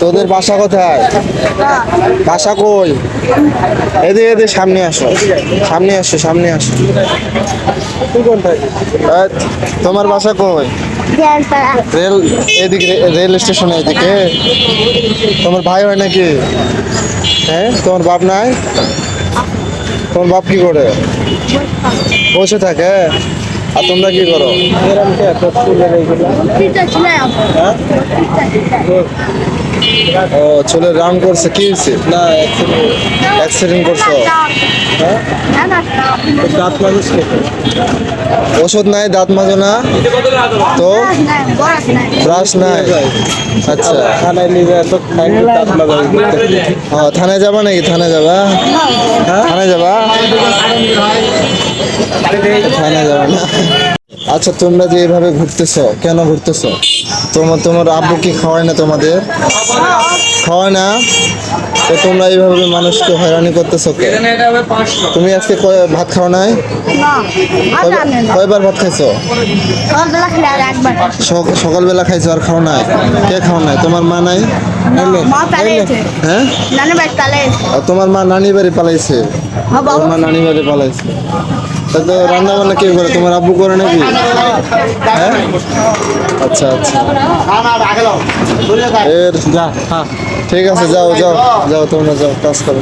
তোদের বাসা কোথায়? বাসা কই? এদিকে এদিকে সামনে আসো, সামনে আসো, সামনে আসো। তোমার বাসা কই? রেল এদিকে, রেল স্টেশনে এদিকে। তোমার ভাই হয় নাকি? হ্যাঁ, তোমার বাপ নাই? তোমার বাপ কি করে? বসে থাকে। আর তোমরা কি করো? ও, চুলের রাউন্ড করছে, কি হয়েছে? না, অ্যাক্সিডেন্ট করছো? দাঁত মাজুস, ওষুধ নাই, দাঁত মাজো না তো? ব্রাশ নাই? আচ্ছা, থানায় নিয়ে তো দাঁত মাজা। ও, থানায় যাবা নাকি? থানায় যাবা? থানায় যাবা? থানায় যাবা না? আচ্ছা, তোমরা যে এইভাবে ঘুরতেছো, কেন ঘুরতেছো? তোমার আব্বু কি খাওয়ায় না তোমাদের? খাওয়ায় না? তো তোমরা এইভাবে মানুষকে হয়রানি করতেছো কে? তুমি আজকে ভাত খাও নাই? কয়বার ভাত খাইছো? সকালবেলা খাইছো, আর খাও নাই? কে খাও নাই? তোমার মা নাই? হ্যাঁ, আর তোমার মা নানি বাড়ি পালাইছে? তোমার মা নানি বাড়ি পালাইছে। তা তো রান্না বান্না কে করে? তোমার আব্বু করে নাকি? হ্যাঁ, আচ্ছা আচ্ছা। ঠিক আছে, যাও যাও যাও, তোমরা যাও, কাজ করো।